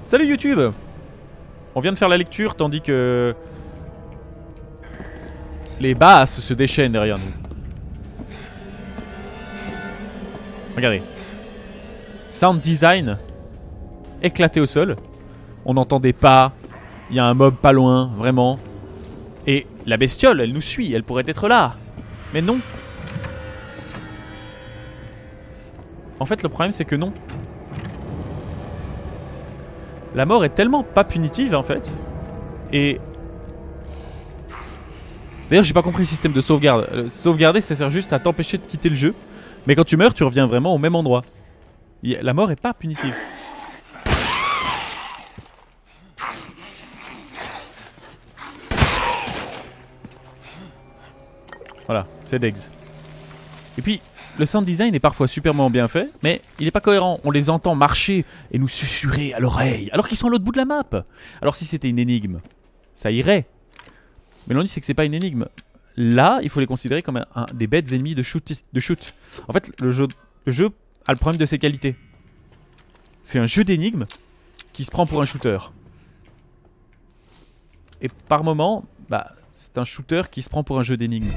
Salut YouTube. On vient de faire la lecture tandis que les basses se déchaînent derrière nous. Regardez. Sound design éclaté au sol. On n'entend des pas. Il y a un mob pas loin, vraiment. Et la bestiole, elle nous suit, elle pourrait être là. Mais non. En fait, le problème, c'est que non. La mort est tellement pas punitive, en fait. Et... D'ailleurs, j'ai pas compris le système de sauvegarde. Sauvegarder, ça sert juste à t'empêcher de quitter le jeu. Mais quand tu meurs, tu reviens vraiment au même endroit. La mort est pas punitive. Voilà, c'est Degs. Et puis, le sound design est parfois superment bien fait, mais il est pas cohérent. On les entend marcher et nous susurrer à l'oreille, alors qu'ils sont à l'autre bout de la map. Alors si c'était une énigme, ça irait. Mais l'ennui, c'est que c'est pas une énigme. Là, il faut les considérer comme des bêtes ennemies de shoot. En fait, le jeu a le problème de ses qualités. C'est un jeu d'énigmes qui se prend pour un shooter. Et par moment, bah, c'est un shooter qui se prend pour un jeu d'énigmes.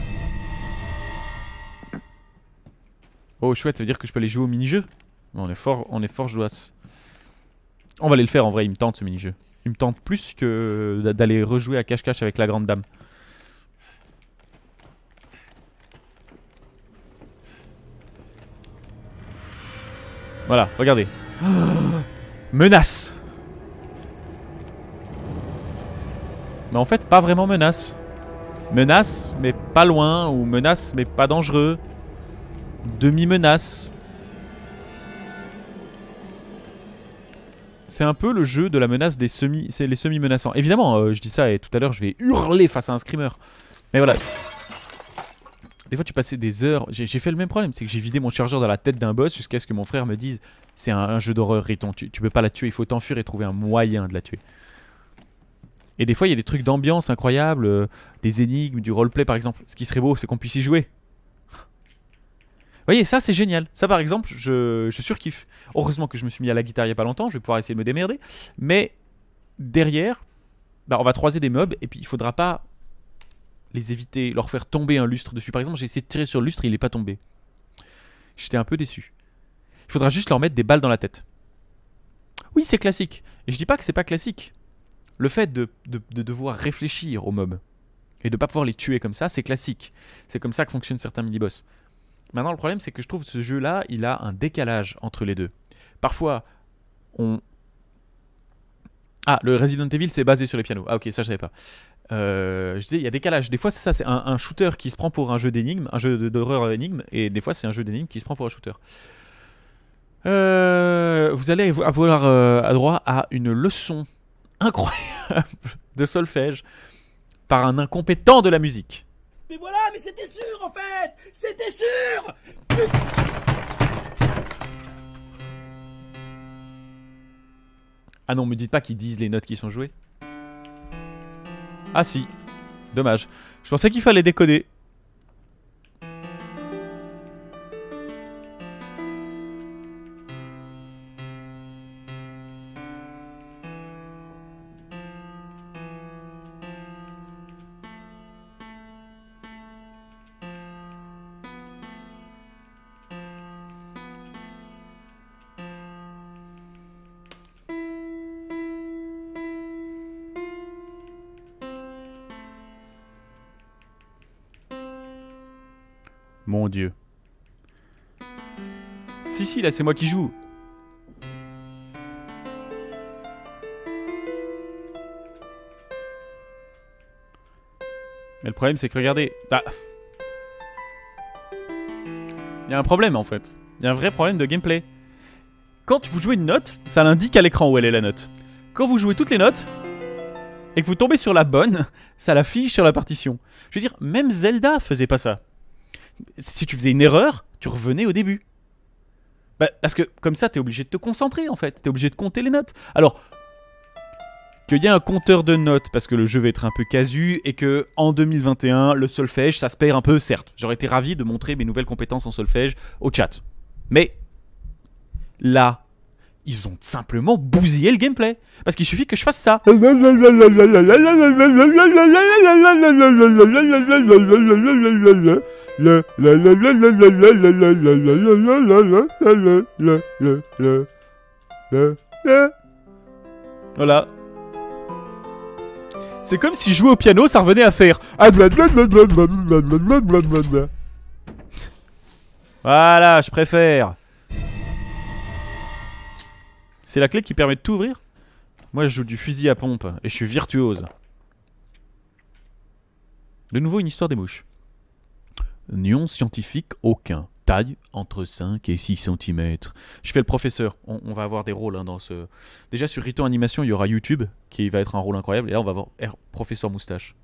Oh chouette, ça veut dire que je peux aller jouer au mini-jeu. On est fort jouasse. On va aller le faire en vrai, il me tente ce mini-jeu. Il me tente plus que d'aller rejouer à cache-cache avec la grande dame. Voilà, regardez. Menace. Mais en fait, pas vraiment menace. Menace, mais pas loin. Ou menace, mais pas dangereux. Demi-menace. C'est un peu le jeu de la menace des c'est les semi-menaçants. Évidemment, je dis ça et tout à l'heure, je vais hurler face à un screamer. Mais voilà. Des fois, tu passais des heures. J'ai fait le même problème. C'est que j'ai vidé mon chargeur dans la tête d'un boss jusqu'à ce que mon frère me dise c'est un jeu d'horreur, Riton. Tu peux pas la tuer. Il faut t'enfuir et trouver un moyen de la tuer. Et des fois, il y a des trucs d'ambiance incroyables. Des énigmes, du roleplay par exemple. Ce qui serait beau, c'est qu'on puisse y jouer. Vous voyez, ça c'est génial. Ça par exemple, je surkiffe. Heureusement que je me suis mis à la guitare il y a pas longtemps. Je vais pouvoir essayer de me démerder. Mais derrière, bah, on va croiser des mobs. Et puis il faudra pas les éviter, leur faire tomber un lustre dessus. Par exemple, j'ai essayé de tirer sur le lustre et il n'est pas tombé. J'étais un peu déçu. Il faudra juste leur mettre des balles dans la tête. Oui, c'est classique. Et je dis pas que c'est pas classique. Le fait de devoir réfléchir aux mobs et de pas pouvoir les tuer comme ça, c'est classique. C'est comme ça que fonctionnent certains mini-boss. Maintenant, le problème, c'est que je trouve que ce jeu-là, il a un décalage entre les deux. Parfois, on... Ah, le Resident Evil, c'est basé sur les pianos. Ah ok, ça je savais pas. Je disais, il y a décalage. Des fois, c'est ça, c'est un shooter qui se prend pour un jeu d'énigmes, un jeu d'horreur énigme, et des fois, c'est un jeu d'énigmes qui se prend pour un shooter. Vous allez avoir droit à une leçon incroyable de solfège par un incompétent de la musique. Mais voilà, mais c'était sûr en fait. C'était sûr. Ah non, me dites pas qu'ils disent les notes qui sont jouées. Ah si, dommage. Je pensais qu'il fallait décoder. Mon Dieu. Si, là, c'est moi qui joue. Mais le problème, c'est que regardez... Bah... Il y a un problème, en fait. Il y a un vrai problème de gameplay. Quand vous jouez une note, ça l'indique à l'écran où elle est la note. Quand vous jouez toutes les notes, et que vous tombez sur la bonne, ça l'affiche sur la partition. Je veux dire, même Zelda faisait pas ça. Si tu faisais une erreur, tu revenais au début. Bah, parce que comme ça, t'es obligé de te concentrer en fait. T'es obligé de compter les notes. Alors, qu'il y ait un compteur de notes parce que le jeu va être un peu casu et que en 2021, le solfège, ça se perd un peu, certes. J'aurais été ravi de montrer mes nouvelles compétences en solfège au chat. Mais là, Ils ont simplement bousillé le gameplay. Parce qu'il suffit que je fasse ça. Voilà. C'est comme si jouer au piano, ça revenait à faire. Voilà, je préfère. C'est la clé qui permet de tout ouvrir. Moi, je joue du fusil à pompe et je suis virtuose. De nouveau, une histoire des mouches. Nion scientifique aucun. Taille entre 5 et 6 cm. Je fais le professeur. On va avoir des rôles hein, dans ce... Déjà sur Rito Animation, il y aura YouTube qui va être un rôle incroyable. Et là, on va avoir professeur moustache.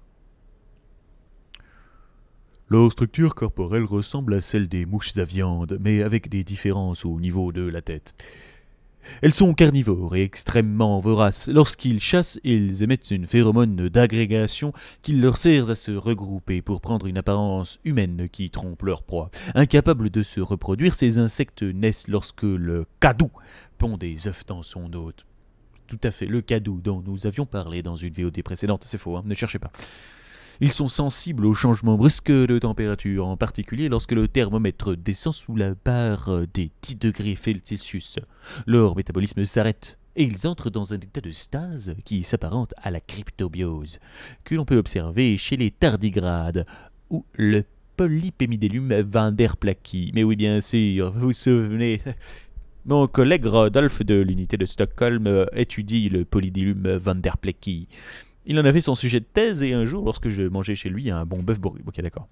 Leur structure corporelle ressemble à celle des mouches à viande, mais avec des différences au niveau de la tête. Elles sont carnivores et extrêmement voraces. Lorsqu'ils chassent, ils émettent une phéromone d'agrégation qui leur sert à se regrouper pour prendre une apparence humaine qui trompe leur proie. Incapables de se reproduire, ces insectes naissent lorsque le cadou pond des œufs dans son hôte. Tout à fait, le cadou dont nous avions parlé dans une VOD précédente. C'est faux, hein, ne cherchez pas. Ils sont sensibles aux changements brusques de température, en particulier lorsque le thermomètre descend sous la barre des 10 degrés Celsius. Leur métabolisme s'arrête et ils entrent dans un état de stase qui s'apparente à la cryptobiose, que l'on peut observer chez les tardigrades ou le Polypémidellum vanderplaki. Mais oui, bien sûr, vous vous souvenez... Mon collègue Rodolphe de l'unité de Stockholm étudie le Polydilum vanderplaki. Il en avait son sujet de thèse et un jour, lorsque je mangeais chez lui, un bon bœuf bourguignon. Ok, d'accord.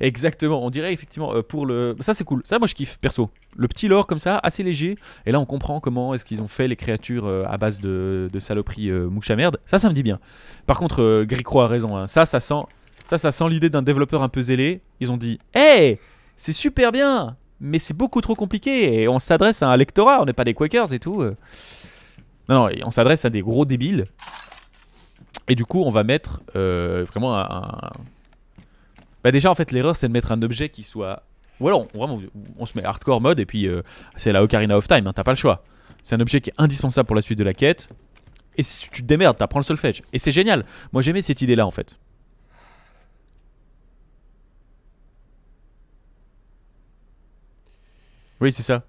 Exactement, on dirait effectivement pour le... Ça c'est cool, ça moi je kiffe, perso. Le petit lore comme ça, assez léger. Et là on comprend comment est-ce qu'ils ont fait les créatures à base de saloperies mouche à merde. Ça me dit bien. Par contre, Gricro a raison, hein. Ça sent l'idée d'un développeur un peu zélé. Ils ont dit, hey, c'est super bien, mais c'est beaucoup trop compliqué. Et on s'adresse à un lectorat, on n'est pas des Quakers et tout. Non, on s'adresse à des gros débiles. Et du coup, on va mettre vraiment un... Bah déjà, en fait, l'erreur, c'est de mettre un objet qui soit... Ou alors, on se met hardcore mode et puis c'est la Ocarina of Time, hein, t'as pas le choix. C'est un objet qui est indispensable pour la suite de la quête. Et si tu te démerdes, t'apprends le solfège. Et c'est génial. Moi, j'aimais cette idée-là, en fait. Oui, c'est ça.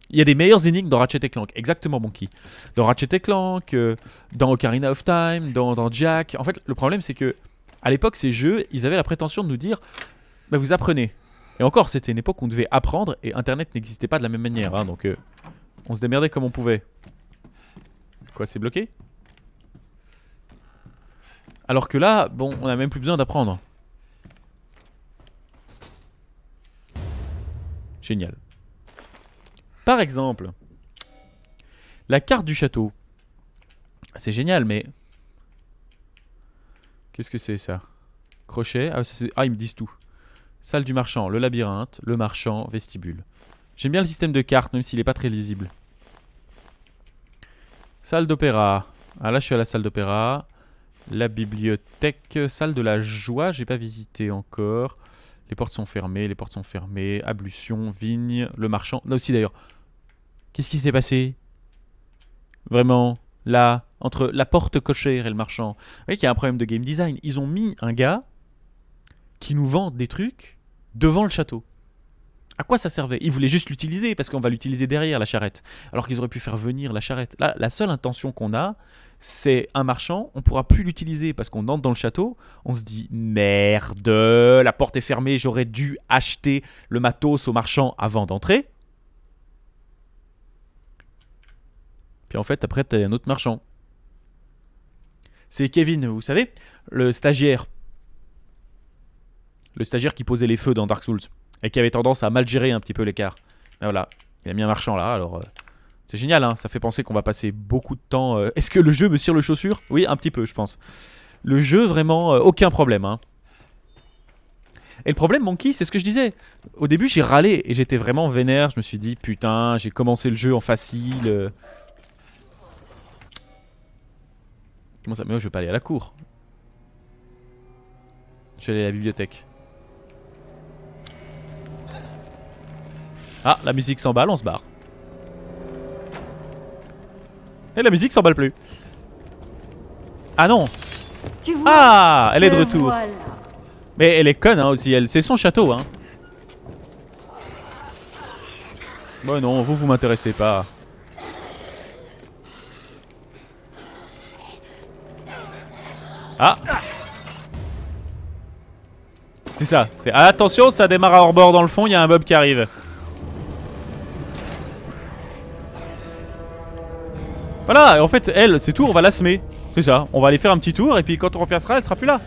Il y a des meilleures énigmes dans Ratchet & Clank, exactement Monkey. Dans Ratchet & Clank, dans Ocarina of Time, dans Jack. En fait, le problème c'est que à l'époque, ces jeux, ils avaient la prétention de nous dire bah, vous apprenez. Et encore, c'était une époque où on devait apprendre et Internet n'existait pas de la même manière. Hein, donc, on se démerdait comme on pouvait. Quoi, c'est bloqué? Alors que là, bon, on n'a même plus besoin d'apprendre. Génial. Par exemple, la carte du château. C'est génial, mais... Qu'est-ce que c'est, ça? Crochet. Ah, ils me disent tout. Salle du marchand, le labyrinthe, le marchand, vestibule. J'aime bien le système de cartes, même s'il n'est pas très lisible. Salle d'opéra. Ah, là, je suis à la salle d'opéra. La bibliothèque. Salle de la joie, j'ai pas visité encore. Les portes sont fermées, les portes sont fermées. Ablution, vigne, le marchand. Là aussi, d'ailleurs... Qu'est-ce qui s'est passé? Vraiment, là, entre la porte cochère et le marchand. Vous voyez qu'il y a un problème de game design. Ils ont mis un gars qui nous vend des trucs devant le château. À quoi ça servait? Ils voulaient juste l'utiliser parce qu'on va l'utiliser derrière la charrette. Alors qu'ils auraient pu faire venir la charrette. Là, la seule intention qu'on a, c'est un marchand. On ne pourra plus l'utiliser parce qu'on entre dans le château. On se dit, merde, la porte est fermée. J'aurais dû acheter le matos au marchand avant d'entrer. Et en fait, après, t'as un autre marchand. C'est Kevin, vous savez, le stagiaire. Le stagiaire qui posait les feux dans Dark Souls. Et qui avait tendance à mal gérer un petit peu l'écart. Ben voilà, il a mis un marchand là, alors... c'est génial, hein, ça fait penser qu'on va passer beaucoup de temps... Est-ce que le jeu me cire le chaussure? Oui, un petit peu, je pense. Le jeu, vraiment, aucun problème, hein. Et le problème, Monkey, c'est ce que je disais. Au début, j'ai râlé et j'étais vraiment vénère. Je me suis dit, putain, j'ai commencé le jeu en facile... Comment ça? Mais moi je vais pas aller à la cour. Je vais aller à la bibliothèque. Ah, la musique s'emballe, on se barre. Et la musique s'emballe plus. Ah non. Tu vois, Ah, elle est de te retour. voilà. Mais elle est conne hein, aussi, elle. C'est son château hein. Bon non, vous m'intéressez pas. Ah. C'est ça, c'est... Attention, ça démarre à hors-bord dans le fond, il y a un mob qui arrive. Voilà, et en fait, elle, c'est tout, on va la semer. C'est ça, on va aller faire un petit tour et puis quand on repassera, elle sera plus là.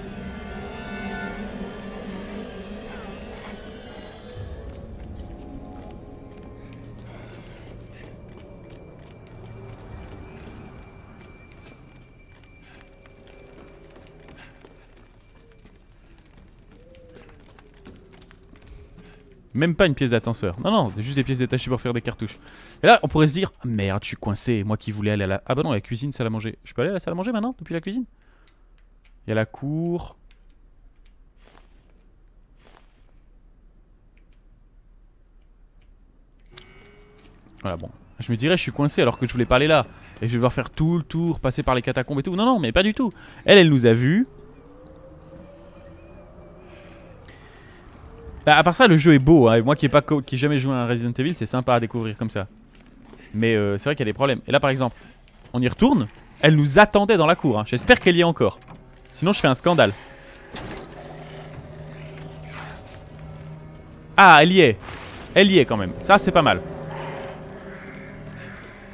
Même pas une pièce d'ascenseur. Non, non, c'est juste des pièces détachées pour faire des cartouches. Et là, on pourrait se dire, merde, je suis coincé. Moi qui voulais aller à la... Ah bah non, la cuisine, salle à manger. Je peux aller à la salle à manger maintenant, depuis la cuisine? Il y a la cour. Voilà, bon. Je me dirais, je suis coincé alors que je voulais pas aller là. Et je vais devoir faire tout le tour, passer par les catacombes et tout. Non, non, mais pas du tout. Elle nous a vus. Bah, à part ça, le jeu est beau. Hein. Moi qui ai jamais joué à un Resident Evil, c'est sympa à découvrir comme ça. Mais c'est vrai qu'il y a des problèmes. Et là, par exemple, on y retourne. Elle nous attendait dans la cour. Hein. J'espère qu'elle y est encore. Sinon, je fais un scandale. Ah, elle y est. Elle y est quand même. Ça, c'est pas mal.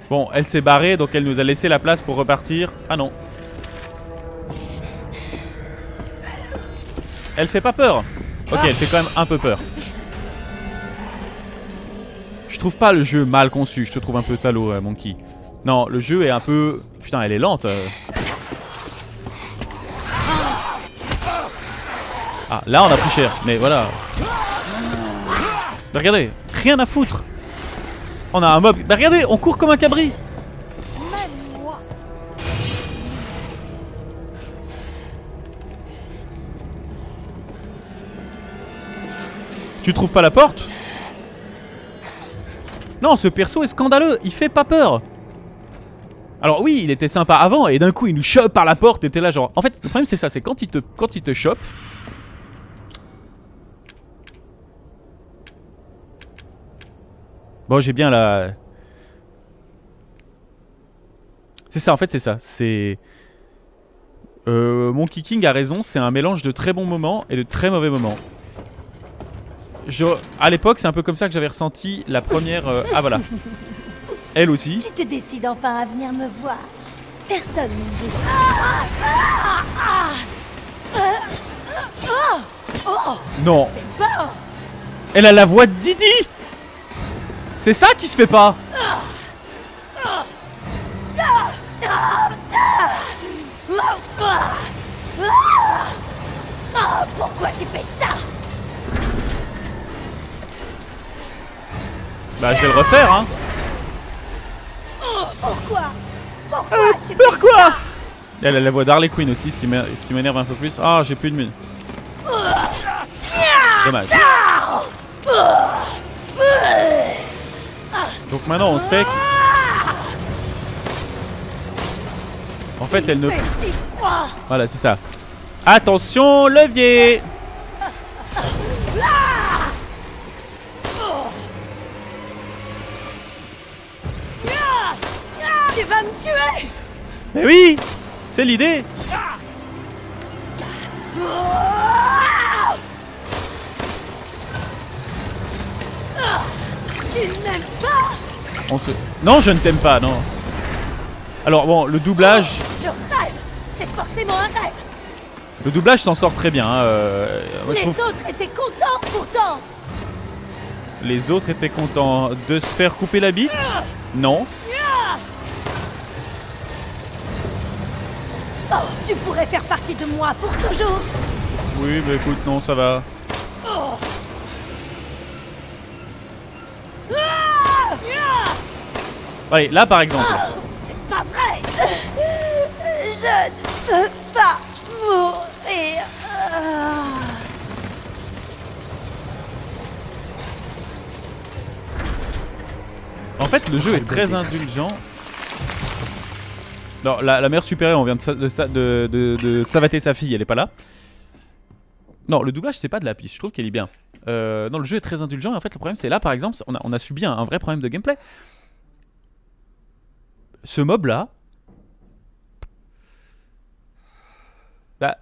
Bon, elle s'est barrée, donc elle nous a laissé la place pour repartir. Ah non. Elle fait pas peur. Ok, elle fait quand même un peu peur. Je trouve pas le jeu mal conçu. Je te trouve un peu salaud, Monkey. Non, le jeu est un peu... Putain, elle est lente. Ah, là, on a pris cher. Mais voilà. Bah, regardez, rien à foutre. On a un mob. Bah, regardez, on court comme un cabri. Tu trouves pas la porte? Non, ce perso est scandaleux, il fait pas peur. Alors oui, il était sympa avant et d'un coup il nous chope par la porte et t'es là genre... En fait, le problème c'est ça, c'est quand il te chope... Bon, j'ai bien la... C'est ça, en fait c'est ça, c'est... Monkey King a raison, c'est un mélange de très bons moments et de très mauvais moments. À l'époque, c'est un peu comme ça que j'avais ressenti la première... Ah voilà. Elle aussi. Tu te décides enfin à venir me voir. Personne ne me dit. Non. Elle a la voix de Didi. C'est ça qui se fait pas. Pourquoi tu fais ça? Bah, je vais le refaire, hein. Pourquoi? Pourquoi? Elle a la voix d'Harley Quinn aussi, ce qui m'énerve un peu plus. Ah, j'ai plus de mine. Dommage. Donc maintenant, on sait que... En fait, elle ne... Voilà, c'est ça. Attention, levier. Tu vas me tuer! Mais oui, c'est l'idée. Tu m'aimes pas? Non, je ne t'aime pas, non. Alors bon, le doublage... Je rêve! C'est forcément un rêve! Le doublage s'en sort très bien. Hein. Moi, Les autres étaient contents pourtant! Les autres étaient contents de se faire couper la bite? Non. Oh, tu pourrais faire partie de moi pour toujours! Oui, bah écoute, non, ça va. Oh. Allez, là par exemple. C'est pas vrai! Je ne peux pas mourir! En fait, le jeu est très indulgent. Non, la mère supérieure, on vient de savater sa fille, elle est pas là. Non, le doublage, c'est pas de la piste, je trouve qu'elle est bien. Non, le jeu est très indulgent, et en fait, le problème, c'est là, par exemple, on a subi un vrai problème de gameplay. Ce mob-là... Bah...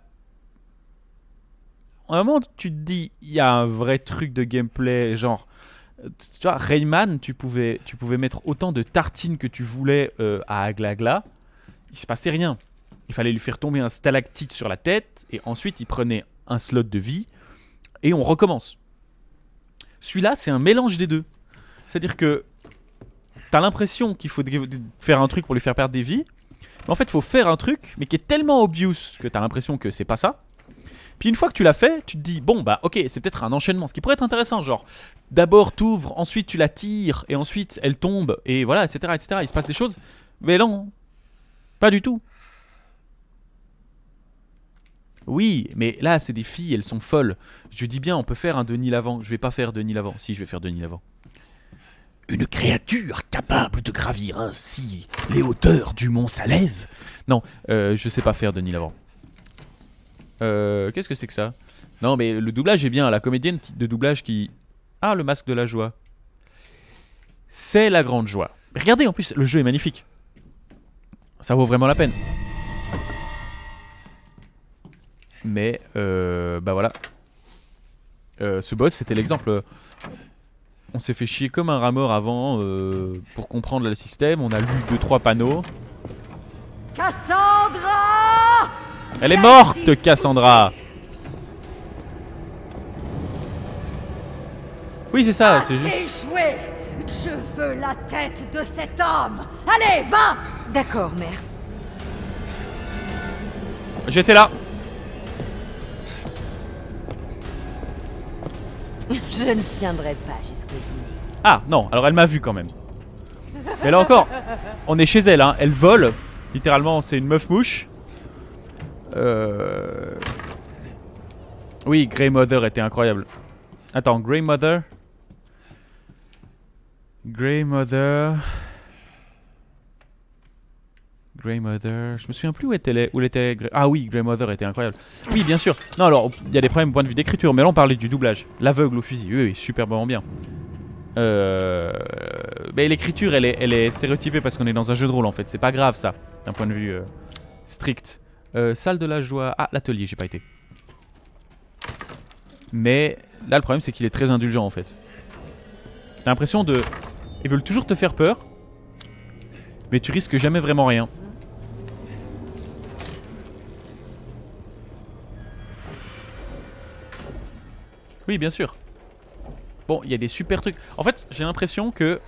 À un moment, tu te dis, il y a un vrai truc de gameplay, genre... Tu vois, Rayman, tu pouvais mettre autant de tartines que tu voulais à Aglagla. Il se passait rien. Il fallait lui faire tomber un stalactite sur la tête, et ensuite, il prenait un slot de vie, et on recommence. Celui-là, c'est un mélange des deux. C'est-à-dire que t'as l'impression qu'il faut faire un truc pour lui faire perdre des vies, mais en fait, il faut faire un truc, mais qui est tellement obvious que t'as l'impression que c'est pas ça. Puis une fois que tu l'as fait, tu te dis, bon bah ok, c'est peut-être un enchaînement, ce qui pourrait être intéressant, genre, d'abord t'ouvres, ensuite tu la tires, et ensuite elle tombe, et voilà, etc., etc., il se passe des choses. Mais non, pas du tout. Oui, mais là, c'est des filles, elles sont folles. Je dis bien, on peut faire un Denis Lavant. Je vais pas faire Denis Lavant. Si, je vais faire Denis Lavant. Une créature capable de gravir ainsi les hauteurs du mont Salève. Non, je sais pas faire Denis Lavant. Qu'est-ce que c'est que ça? Non, mais le doublage est bien. La comédienne de doublage qui... Ah, le masque de la joie. C'est la grande joie. Mais regardez, en plus, le jeu est magnifique. Ça vaut vraiment la peine. Mais bah voilà. Ce boss c'était l'exemple. On s'est fait chier comme un rat mort avant pour comprendre le système. On a lu 2-3 panneaux. Cassandra! Elle est morte, Cassandra. Oui c'est ça, c'est juste. Joué. Je veux la tête de cet homme. Allez, va! D'accord, mère. J'étais là. Je ne viendrai pas jusqu'au dîner. Ah non, alors elle m'a vu quand même. Mais là encore, on est chez elle, hein. Elle vole. Littéralement, c'est une meuf mouche. Oui, Grey Mother était incroyable. Attends, Grey Mother. Grey Mother. Grey Mother. Je me souviens plus où elle était. Ah oui, Grey Mother était incroyable. Oui, bien sûr. Non, alors, il y a des problèmes au point de vue d'écriture, mais là on parlait du doublage. L'aveugle au fusil. Oui, oui, superbement bien. Mais l'écriture, elle est stéréotypée parce qu'on est dans un jeu de rôle en fait. C'est pas grave ça, d'un point de vue strict. Salle de la joie. Ah, l'atelier, j'ai pas été. Mais là, le problème, c'est qu'il est très indulgent en fait. T'as l'impression de. Ils veulent toujours te faire peur, mais tu risques jamais vraiment rien. Oui, bien sûr. Bon, il y a des super trucs. En fait, j'ai l'impression que...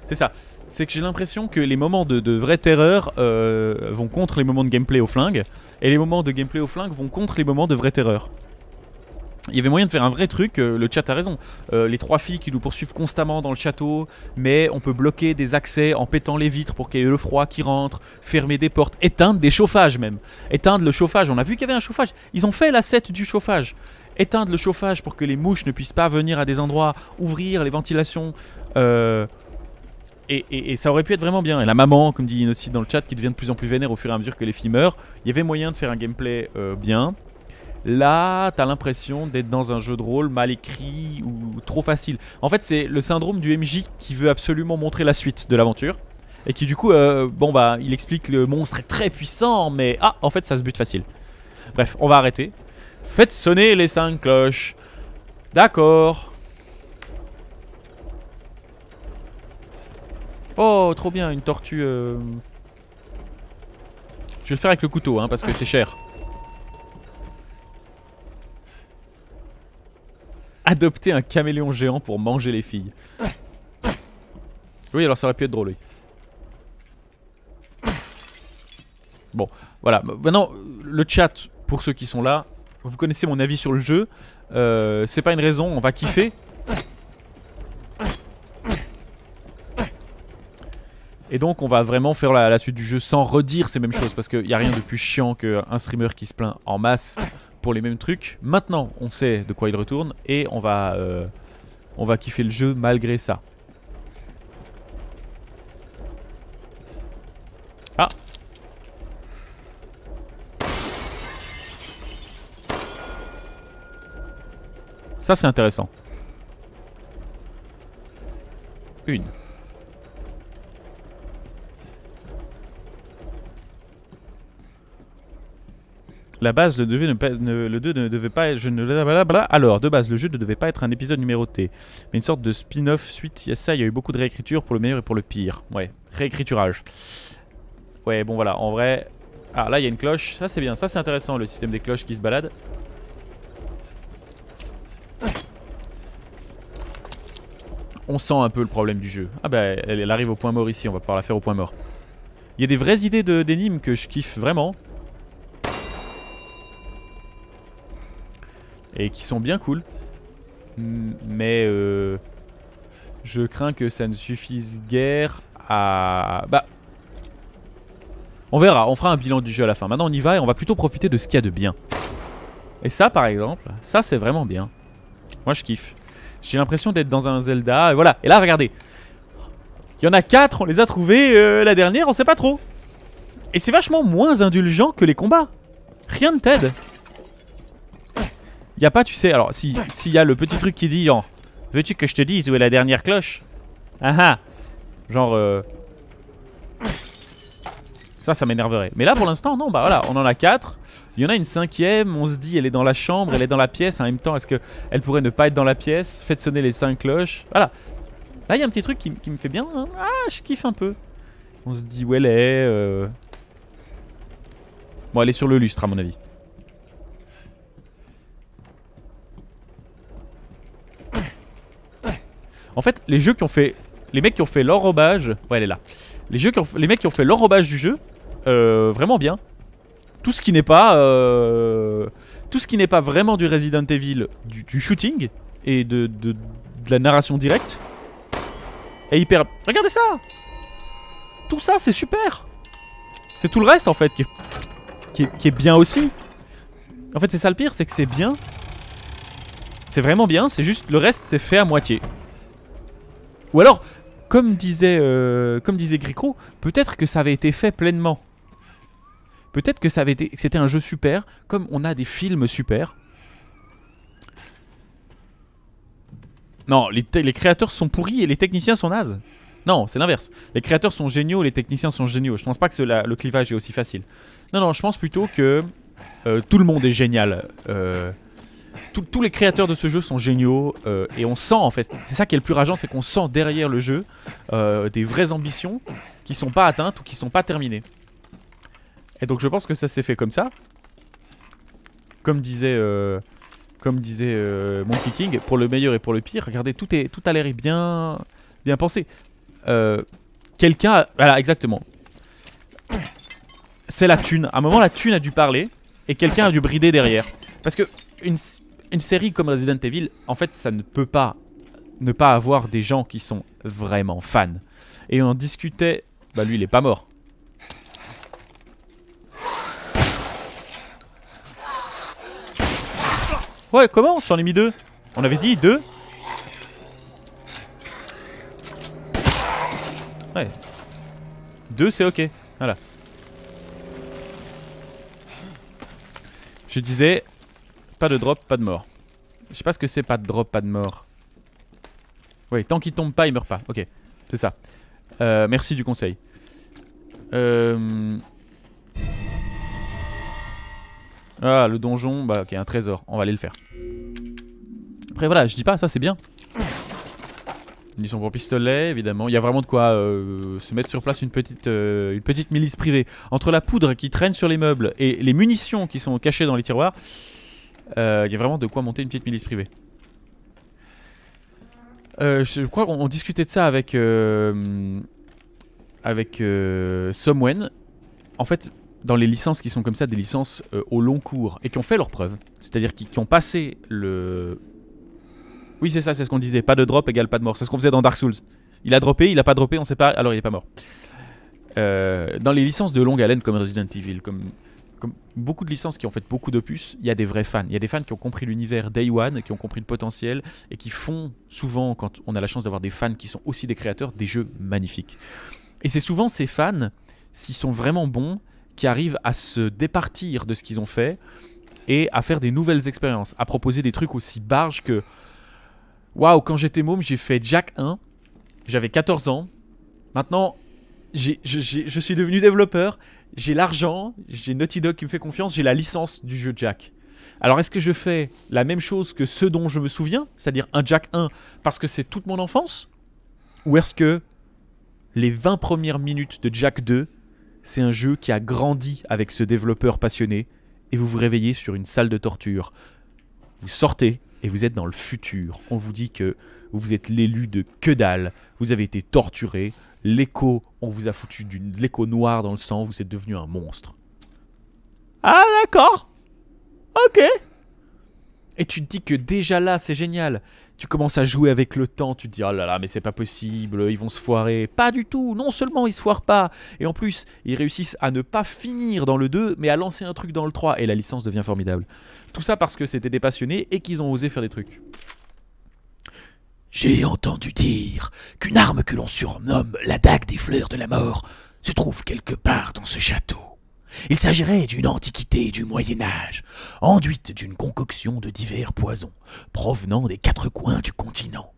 C'est ça. C'est que j'ai l'impression que les moments de vraie terreur vont contre les moments de gameplay au flingue. Et les moments de gameplay au flingue vont contre les moments de vraie terreur. Il y avait moyen de faire un vrai truc, le chat a raison. Les 3 filles qui nous poursuivent constamment dans le château, mais on peut bloquer des accès en pétant les vitres pour qu'il y ait le froid qui rentre, fermer des portes, éteindre des chauffages même. Éteindre le chauffage, on a vu qu'il y avait un chauffage. Ils ont fait l'asset du chauffage. Éteindre le chauffage pour que les mouches ne puissent pas venir à des endroits, ouvrir les ventilations. Et ça aurait pu être vraiment bien. Et la maman, comme dit Innocide dans le chat, qui devient de plus en plus vénère au fur et à mesure que les filles meurent. Il y avait moyen de faire un gameplay bien. Là, t'as l'impression d'être dans un jeu de rôle mal écrit ou trop facile. En fait, c'est le syndrome du MJ qui veut absolument montrer la suite de l'aventure. Et qui du coup, bon bah, il explique que le monstre est très puissant, mais ah, en fait, ça se bute facile. Bref, on va arrêter. Faites sonner les 5 cloches. D'accord. Oh, trop bien, une tortue. Je vais le faire avec le couteau, hein, parce que c'est cher. Adopter un caméléon géant pour manger les filles. Oui, alors ça aurait pu être drôle, oui. Bon, voilà. Maintenant, le chat, pour ceux qui sont là, vous connaissez mon avis sur le jeu. C'est pas une raison, on va kiffer. Et donc on va vraiment faire la suite du jeu sans redire ces mêmes choses. Parce qu'il n'y a rien de plus chiant qu'un streamer qui se plaint en masse pour les mêmes trucs. Maintenant on sait de quoi il retourne. Et on va kiffer le jeu malgré ça. Ça c'est intéressant. Une. La base, le 2 ne devait pas être... Alors, de base, le jeu ne devait pas être un épisode numéroté, mais une sorte de spin-off suite. Il y a ça, il y a eu beaucoup de réécriture pour le meilleur et pour le pire. Ouais, réécriturage. Ouais, bon voilà, en vrai... Ah, là, il y a une cloche. Ça, c'est bien. Ça, c'est intéressant, le système des cloches qui se baladent. On sent un peu le problème du jeu. Ah bah, elle arrive au point mort ici, on va pouvoir la faire au point mort. Il y a des vraies idées d'énigmes que je kiffe vraiment. Et qui sont bien cool. Mais je crains que ça ne suffise guère à... Bah, on verra, on fera un bilan du jeu à la fin. Maintenant on y va et on va plutôt profiter de ce qu'il y a de bien. Et ça par exemple, ça c'est vraiment bien. Moi je kiffe. J'ai l'impression d'être dans un Zelda, et voilà. Et là regardez, il y en a 4, on les a trouvés, la dernière on sait pas trop. Et c'est vachement moins indulgent que les combats. Rien ne t'aide. Y a pas, tu sais, alors s'il y a le petit truc qui dit genre, veux-tu que je te dise où est la dernière cloche? Ah ah. Genre ça m'énerverait. Mais là pour l'instant non, bah voilà, on en a 4. Il y en a une 5ème, on se dit elle est dans la chambre, elle est dans la pièce. En même temps, est-ce qu'elle pourrait ne pas être dans la pièce? Faites sonner les 5 cloches. Voilà. Là il y a un petit truc qui me fait bien, hein. Ah, je kiffe un peu. On se dit où elle est. Bon, elle est sur le lustre à mon avis. En fait, les jeux qui ont fait... Les mecs qui ont fait l'enrobage... Ouais, elle est là. Les mecs qui ont fait l'enrobage du jeu, vraiment bien. Tout ce qui n'est pas... Tout ce qui n'est pas vraiment du Resident Evil, du shooting et de la narration directe est hyper... Regardez ça! Tout ça, c'est super! C'est tout le reste, en fait, qui est bien aussi. En fait, c'est ça le pire, c'est que c'est bien. C'est vraiment bien, c'est juste le reste, c'est fait à moitié. Ou alors, comme disait Gricro, peut-être que ça avait été fait pleinement. Peut-être que c'était un jeu super, comme on a des films super. Non, les créateurs sont pourris et les techniciens sont nazes. Non, c'est l'inverse. Les créateurs sont géniaux, les techniciens sont géniaux. Je pense pas que le clivage est aussi facile. Non, non, je pense plutôt que tout le monde est génial. Tous les créateurs de ce jeu sont géniaux et on sent en fait, c'est ça qui est le plus rageant, c'est qu'on sent derrière le jeu des vraies ambitions qui sont pas atteintes ou qui sont pas terminées. Et donc je pense que ça s'est fait comme ça. Comme disait Monkey King, pour le meilleur et pour le pire. Regardez, tout a l'air bien pensé. Quelqu'un... Voilà, exactement. C'est la thune. À un moment, la thune a dû parler et quelqu'un a dû brider derrière. Parce que une série comme Resident Evil, en fait, ça ne peut pas ne pas avoir des gens qui sont vraiment fans. Et on en discutait... Bah lui, il est pas mort. Ouais, comment? J'en ai mis 2. On avait dit 2. Ouais. 2 c'est ok. Voilà. Je disais... Pas de drop, pas de mort. Je sais pas ce que c'est, pas de drop, pas de mort. Oui, tant qu'il tombe pas, il meurt pas. Ok, c'est ça. Merci du conseil. Ah, le donjon, bah ok, un trésor. On va aller le faire. Après voilà, je dis pas, ça c'est bien. Munitions pour pistolet, évidemment. Il y a vraiment de quoi se mettre sur place une petite milice privée. Entre la poudre qui traîne sur les meubles et les munitions qui sont cachées dans les tiroirs, il y a vraiment de quoi monter une petite milice privée. Je crois qu'on discutait de ça avec Somwen. En fait, dans les licences qui sont comme ça, des licences au long cours et qui ont fait leurs preuves, c'est-à-dire qui ont passé le... Oui, c'est ça, c'est ce qu'on disait. Pas de drop égale pas de mort. C'est ce qu'on faisait dans Dark Souls. Il a droppé, il a pas droppé, on sait pas, alors il est pas mort. Dans les licences de longue haleine comme Resident Evil, comme beaucoup de licences qui ont fait beaucoup d'opus, il y a des vrais fans. Il y a des fans qui ont compris l'univers Day One, qui ont compris le potentiel et qui font souvent, quand on a la chance d'avoir des fans qui sont aussi des créateurs, des jeux magnifiques. Et c'est souvent ces fans, s'ils sont vraiment bons, qui arrivent à se départir de ce qu'ils ont fait et à faire des nouvelles expériences, à proposer des trucs aussi barges que... Waouh, quand j'étais môme, j'ai fait Jack 1, j'avais 14 ans. Maintenant, je suis devenu développeur, j'ai l'argent, j'ai Naughty Dog qui me fait confiance, j'ai la licence du jeu Jack. Alors est-ce que je fais la même chose que ce dont je me souviens, c'est-à-dire un Jack 1 parce que c'est toute mon enfance? Ou est-ce que les 20 premières minutes de Jack 2, c'est un jeu qui a grandi avec ce développeur passionné et vous vous réveillez sur une salle de torture? Vous sortez et vous êtes dans le futur. On vous dit que vous êtes l'élu de que dalle, vous avez été torturé, l'écho, on vous a foutu de l'écho noir dans le sang, vous êtes devenu un monstre. Ah d'accord. Ok. Et tu te dis que déjà là c'est génial. Tu commences à jouer avec le temps, tu te dis oh là là mais c'est pas possible, ils vont se foirer. Pas du tout, non seulement ils se foirent pas, et en plus ils réussissent à ne pas finir dans le 2 mais à lancer un truc dans le 3 et la licence devient formidable. Tout ça parce que c'était des passionnés et qu'ils ont osé faire des trucs. J'ai entendu dire qu'une arme que l'on surnomme la dague des fleurs de la mort se trouve quelque part dans ce château. Il s'agirait d'une antiquité du Moyen-Âge, enduite d'une concoction de divers poisons, provenant des 4 coins du continent.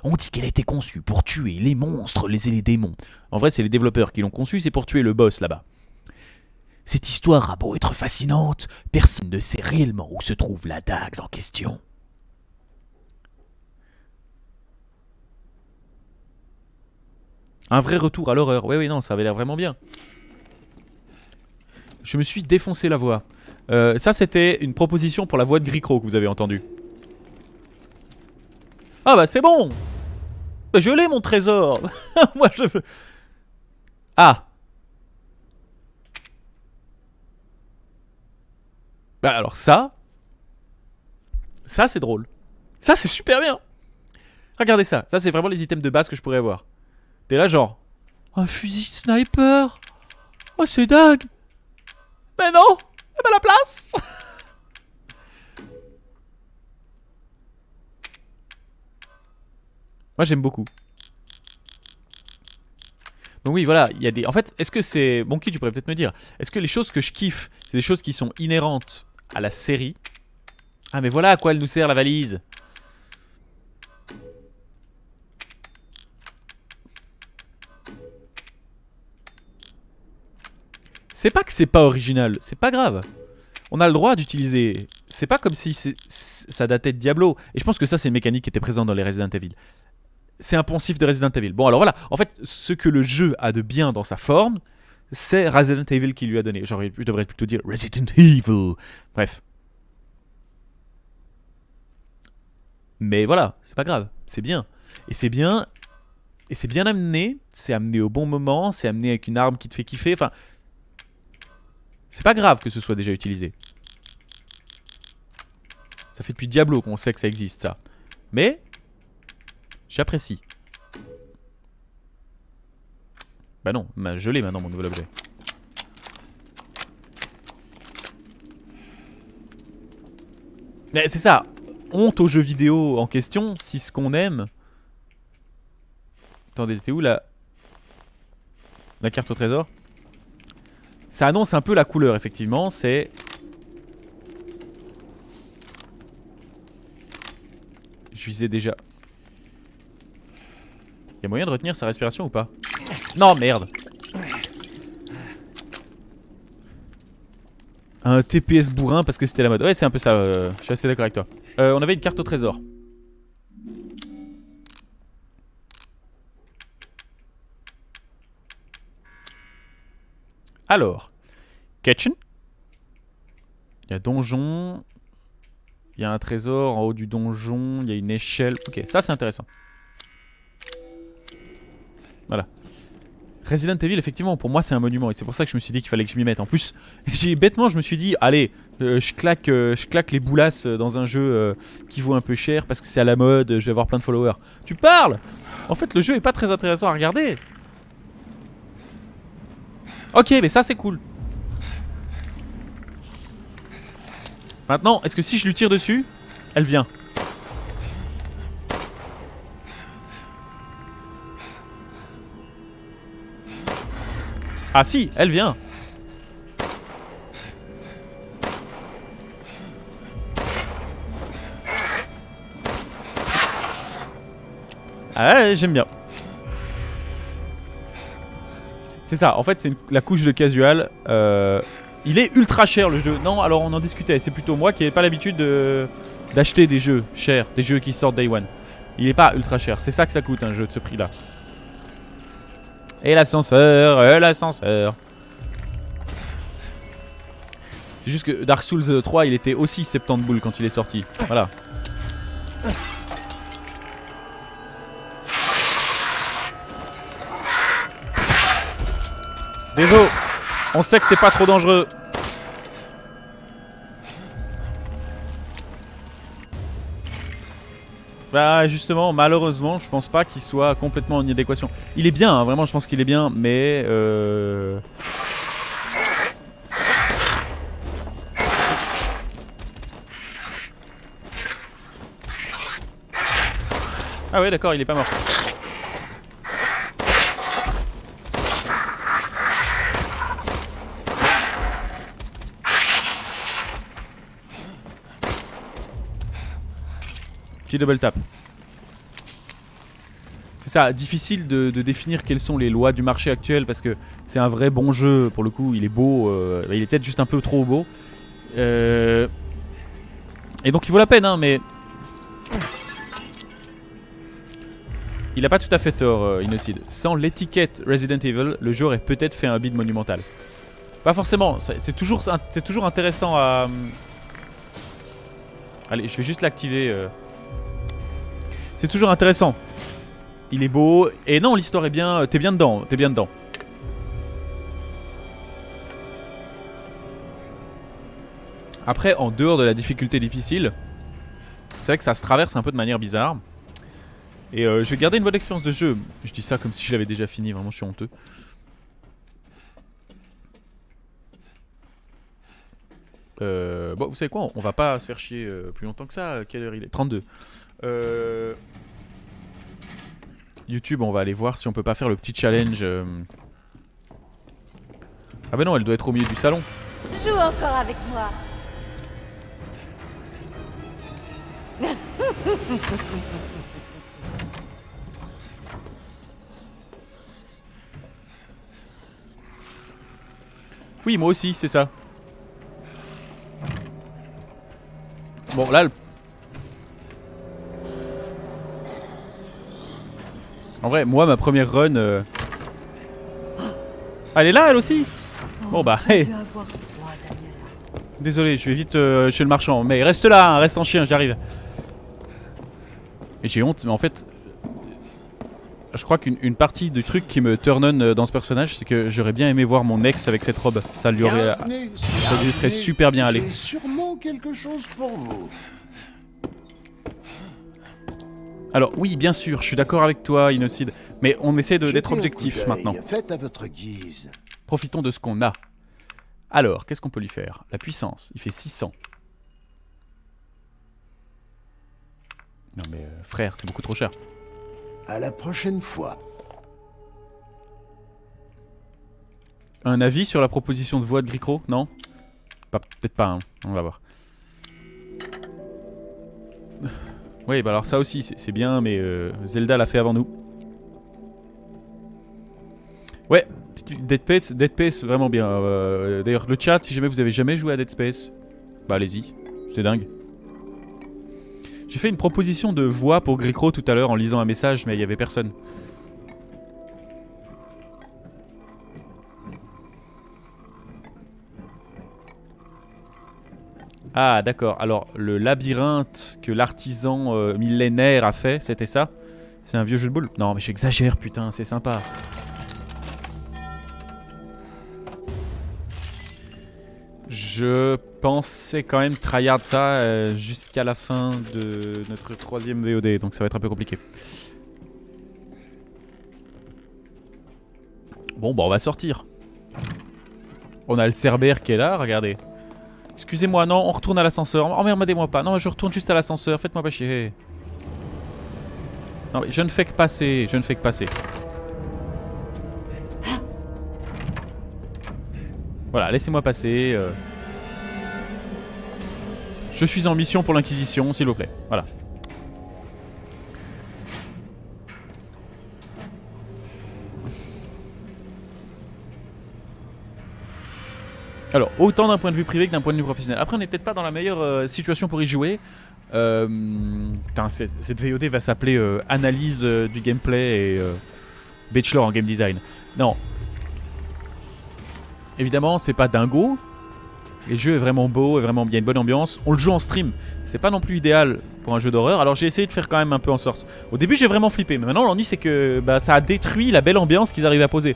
On dit qu'elle a été conçue pour tuer les monstres et les démons. En vrai, c'est les développeurs qui l'ont conçue, c'est pour tuer le boss là-bas. Cette histoire a beau être fascinante, personne ne sait réellement où se trouve la dague en question. Un vrai retour à l'horreur. Oui, non, ça avait l'air vraiment bien. Je me suis défoncé la voix. Ça, c'était une proposition pour la voix de Gricro que vous avez entendue. Ah bah c'est bon. Je l'ai mon trésor. Moi je veux... Ah. Bah alors ça... Ça c'est drôle. Ça c'est super bien. Regardez ça. Ça c'est vraiment les items de base que je pourrais avoir. T'es là genre... Un fusil sniper. Oh c'est dingue. Mais non, y'a pas la place. Moi j'aime beaucoup. Donc oui voilà, il y a des... En fait, est-ce que c'est... Bonky, tu pourrais peut-être me dire. Est-ce que les choses que je kiffe, c'est des choses qui sont inhérentes à la série? Ah mais voilà à quoi elle nous sert la valise. C'est pas que c'est pas original, c'est pas grave. On a le droit d'utiliser... C'est pas comme si ça datait de Diablo. Et je pense que ça c'est une mécanique qui était présente dans les Resident Evil. C'est un poncif de Resident Evil. Bon alors voilà, en fait ce que le jeu a de bien dans sa forme, c'est Resident Evil qui lui a donné. Genre je devrais plutôt dire Resident Evil. Bref. Mais voilà, c'est pas grave, c'est bien. Et c'est bien... Et c'est bien amené, c'est amené au bon moment, c'est amené avec une arme qui te fait kiffer, enfin... C'est pas grave que ce soit déjà utilisé. Ça fait depuis Diablo qu'on sait que ça existe, ça. Mais... J'apprécie. Bah non, je l'ai maintenant mon nouvel objet. Mais c'est ça. Honte aux jeux vidéo en question, si ce qu'on aime... Attendez, t'es où la carte au trésor? Ça annonce un peu la couleur, effectivement, c'est... Je visais déjà... Y'a moyen de retenir sa respiration ou pas? Non, merde. Un TPS bourrin parce que c'était la mode. Ouais, c'est un peu ça, je suis assez d'accord avec toi. On avait une carte au trésor. Alors, Kitchen. Il y a donjon. Il y a un trésor en haut du donjon. Il y a une échelle. Ok, ça c'est intéressant. Voilà. Resident Evil, effectivement, pour moi c'est un monument. Et c'est pour ça que je me suis dit qu'il fallait que je m'y mette. En plus, bêtement, je me suis dit, allez, je claque les boulasses dans un jeu qui vaut un peu cher parce que c'est à la mode, je vais avoir plein de followers. Tu parles? En fait, le jeu est pas très intéressant à regarder. Ok, mais ça c'est cool. Maintenant, est-ce que si je lui tire dessus, elle vient? Ah si, elle vient. Ah ouais, j'aime bien. C'est ça, en fait c'est la couche de casual. Il est ultra cher le jeu. Non, alors on en discutait, c'est plutôt moi qui n'ai pas l'habitude d'acheter des jeux chers, des jeux qui sortent Day One. Il est pas ultra cher, c'est ça que ça coûte un jeu de ce prix là. Et l'ascenseur, l'ascenseur. C'est juste que Dark Souls 3 il était aussi 70 boules quand il est sorti. Voilà. Désolé, on sait que t'es pas trop dangereux. Bah justement, malheureusement, je pense pas qu'il soit complètement en adéquation. Il est bien, hein, vraiment, je pense qu'il est bien, mais ah ouais, d'accord, il est pas mort. Petit double tap. C'est ça, difficile de définir quelles sont les lois du marché actuel parce que c'est un vrai bon jeu pour le coup, il est beau, il est peut-être juste un peu trop beau. Et donc il vaut la peine, hein, mais il a pas tout à fait tort, Innocid. Sans l'étiquette Resident Evil, le jeu aurait peut-être fait un bid monumental. Pas forcément, c'est toujours intéressant à... Allez, je vais juste l'activer. C'est toujours intéressant. Il est beau. Et non, l'histoire est bien. T'es bien dedans. T'es bien dedans. Après, en dehors de la difficulté difficile, c'est vrai que ça se traverse un peu de manière bizarre. Et je vais garder une bonne expérience de jeu. Je dis ça comme si je l'avais déjà fini. Vraiment, je suis honteux. Bon, vous savez quoi? On va pas se faire chier plus longtemps que ça. Quelle heure il est? 32. YouTube, on va aller voir si on peut pas faire le petit challenge. Ah bah non, elle doit être au milieu du salon. Joue encore avec moi. Oui, moi aussi, c'est ça. Bon, là, en vrai, moi, ma première run... Elle est là, elle aussi. Bon bah, hey. Désolé, je vais vite chez le marchand. Mais reste là, hein, reste en chien, j'arrive. Et j'ai honte, mais en fait... Je crois qu'une partie du truc qui me turn on dans ce personnage, c'est que j'aurais bien aimé voir mon ex avec cette robe. Ça lui aurait... Ça lui serait super bien allé. J'ai sûrement quelque chose pour vous. Alors oui, bien sûr, je suis d'accord avec toi, Innocid. Mais on essaie d'être objectif maintenant. Faites à votre guise. Profitons de ce qu'on a. Alors, qu'est-ce qu'on peut lui faire? La puissance, il fait 600. Non mais frère, c'est beaucoup trop cher. À la prochaine fois. Un avis sur la proposition de voix de Gricro? Non? Peut-être pas, hein. On va voir. Oui, bah alors ça aussi, c'est bien, mais Zelda l'a fait avant nous. Ouais, Dead Space, vraiment bien. D'ailleurs, le chat, si jamais vous avez jamais joué à Dead Space, bah allez-y, c'est dingue. J'ai fait une proposition de voix pour Gricro tout à l'heure en lisant un message, mais il n'y avait personne. Ah d'accord, alors le labyrinthe que l'artisan millénaire a fait, c'était ça? C'est un vieux jeu de boules? Non mais j'exagère putain, c'est sympa. Je pensais quand même tryhard ça jusqu'à la fin de notre 3ème VOD, donc ça va être un peu compliqué. Bon bah on va sortir. On a le Cerbère qui est là, regardez. Excusez-moi, non, on retourne à l'ascenseur. Emmerdez-moi pas. Non, je retourne juste à l'ascenseur. Faites-moi pas chier. Non, mais je ne fais que passer. Je ne fais que passer. Voilà, laissez-moi passer. Je suis en mission pour l'Inquisition, s'il vous plaît. Voilà. Alors, autant d'un point de vue privé que d'un point de vue professionnel. Après, on n'est peut-être pas dans la meilleure situation pour y jouer. Putain, cette VOD va s'appeler analyse du gameplay et bachelor en game design. Non. Évidemment, c'est pas dingo. Le jeu est vraiment beau, il y a une bonne ambiance. On le joue en stream. C'est pas non plus idéal pour un jeu d'horreur. Alors, j'ai essayé de faire quand même un peu en sorte. Au début, j'ai vraiment flippé. Mais maintenant, l'ennui, c'est que ça a détruit la belle ambiance qu'ils arrivent à poser.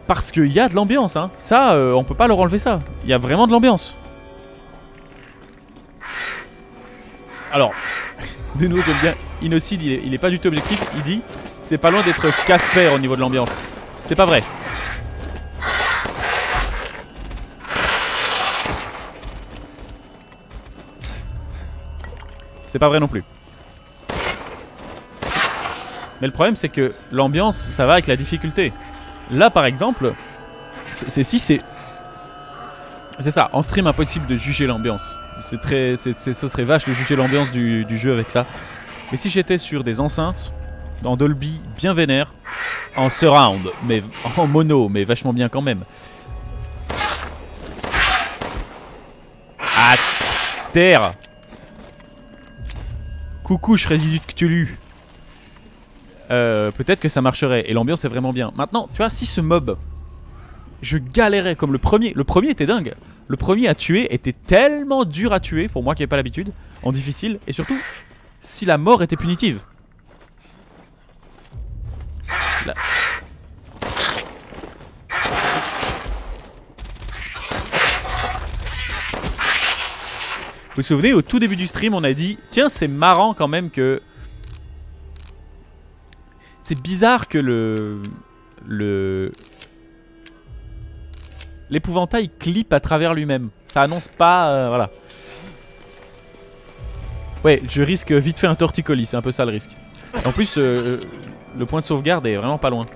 Parce qu'il y a de l'ambiance, hein. Ça, on peut pas leur enlever ça. Il y a vraiment de l'ambiance. Alors, de nouveau, j'aime bien. Innocide, il est pas du tout objectif. Il dit, c'est pas loin d'être Casper au niveau de l'ambiance. C'est pas vrai. C'est pas vrai non plus. Mais le problème, c'est que l'ambiance, ça va avec la difficulté. Là, par exemple, c'est ça. En stream, impossible de juger l'ambiance. Ce serait vache de juger l'ambiance du jeu avec ça. Mais si j'étais sur des enceintes, en Dolby, bien vénère, en surround, mais en mono, mais vachement bien quand même. À terre. Coucou, je résidu de Cthulhu. Peut-être que ça marcherait. Et l'ambiance est vraiment bien. Maintenant, tu vois, si ce mob, je galérais comme le premier. Le premier était dingue. Le premier à tuer était tellement dur à tuer, pour moi qui n'ai pas l'habitude, en difficile. Et surtout, si la mort était punitive. Là. Vous vous souvenez, au tout début du stream, on a dit, tiens, c'est marrant quand même que... C'est bizarre que l'épouvantail clippe à travers lui-même. Ça annonce pas... voilà. Ouais, je risque vite fait un torticolis, c'est un peu ça le risque. En plus, le point de sauvegarde est vraiment pas loin.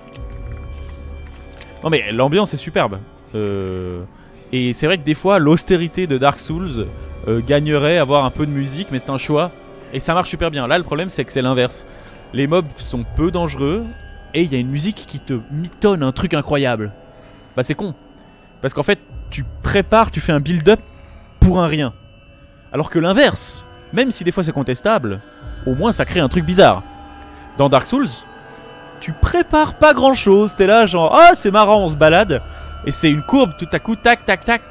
Non mais l'ambiance est superbe. Et c'est vrai que des fois, l'austérité de Dark Souls gagnerait à avoir un peu de musique, mais c'est un choix. Et ça marche super bien. Là, le problème, c'est que c'est l'inverse. Les mobs sont peu dangereux et il y a une musique qui te mitonne un truc incroyable. Bah c'est con. Parce qu'en fait, tu prépares, tu fais un build-up pour un rien. Alors que l'inverse, même si des fois c'est contestable, au moins ça crée un truc bizarre. Dans Dark Souls, tu prépares pas grand-chose. T'es là genre, ah c'est marrant, on se balade. Et c'est une courbe tout à coup, tac, tac, tac.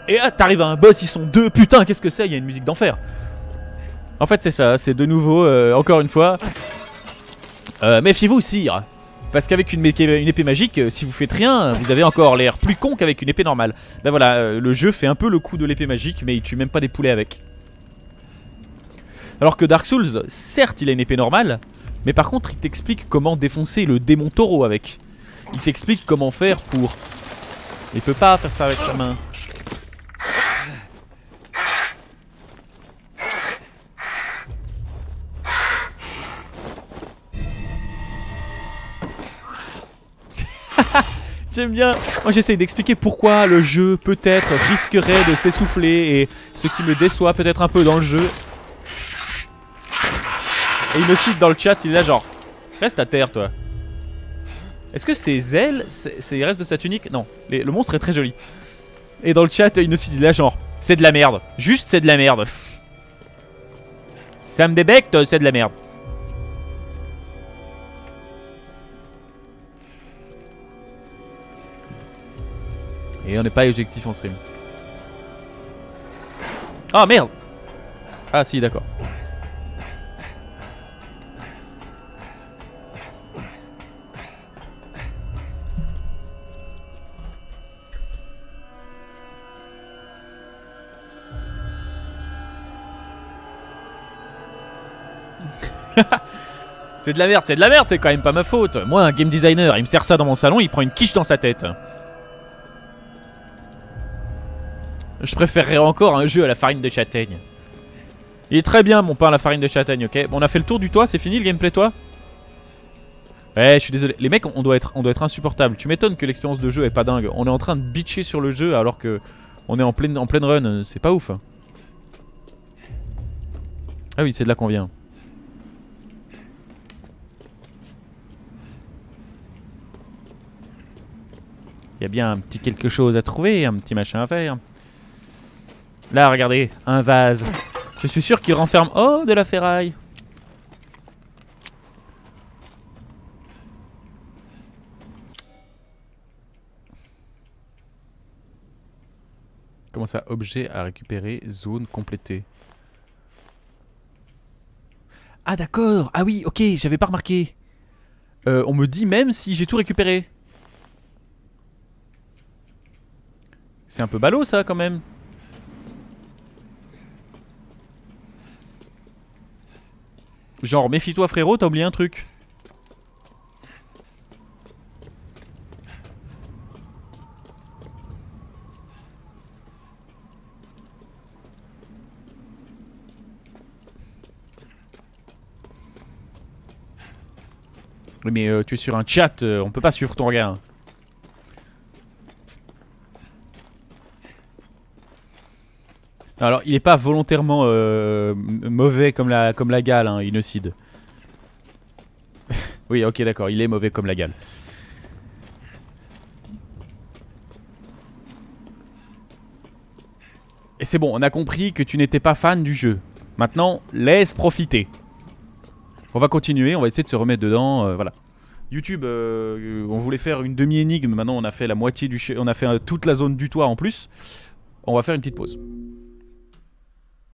Et là, t'arrives à un boss, ils sont deux. Putain, qu'est-ce que c'est? Il y a une musique d'enfer. En fait, c'est ça. C'est de nouveau, encore une fois... méfiez-vous, sire. Parce qu'avec une épée magique, si vous faites rien, vous avez encore l'air plus con qu'avec une épée normale. Ben voilà, le jeu fait un peu le coup de l'épée magique, mais il tue même pas des poulets avec. Alors que Dark Souls, certes, il a une épée normale, mais par contre, il t'explique comment défoncer le démon taureau avec. Il t'explique comment faire pour... Il peut pas faire ça avec sa main. J'aime bien. Moi j'essaye d'expliquer pourquoi le jeu peut-être risquerait de s'essouffler et ce qui me déçoit peut-être un peu dans le jeu. Et il me cite dans le chat, il est là genre, reste à terre toi. Est-ce que ses ailes, c'est les restes de sa tunique? Non, le monstre est très joli. Et dans le chat, il est là genre, c'est de la merde. Juste c'est de la merde. Ça me débecte, c'est de la merde. Et on n'est pas objectif en stream. Ah merde. Ah si, d'accord. C'est de la merde, c'est quand même pas ma faute. Moi, un game designer, il me sert ça dans mon salon, il prend une quiche dans sa tête. Je préférerais encore un jeu à la farine de châtaigne. Il est très bien mon pain à la farine de châtaigne, ok. Bon, on a fait le tour du toit, c'est fini le gameplay toit? Ouais, je suis désolé. Les mecs, on doit être insupportable. Tu m'étonnes que l'expérience de jeu est pas dingue. On est en train de bitcher sur le jeu alors que on est en pleine run. C'est pas ouf. Ah oui, c'est de là qu'on vient. Il y a bien un petit quelque chose à trouver, un petit machin à faire. Là, regardez, un vase. Je suis sûr qu'il renferme... Oh, de la ferraille. Comment ça, objet à récupérer, zone complétée. Ah d'accord, ah oui, ok, j'avais pas remarqué. On me dit même si j'ai tout récupéré. C'est un peu ballot ça quand même. Genre, méfie-toi frérot, t'as oublié un truc. Oui mais tu es sur un chat, on peut pas suivre ton regard. Alors il est pas volontairement mauvais comme la gale, hein, Inocide. Oui ok d'accord, il est mauvais comme la gale. Et c'est bon, on a compris que tu n'étais pas fan du jeu. Maintenant, laisse profiter. On va continuer, on va essayer de se remettre dedans, voilà. YouTube, on voulait faire une demi-énigme, maintenant on a fait la moitié du... On a fait toute la zone du toit en plus. On va faire une petite pause.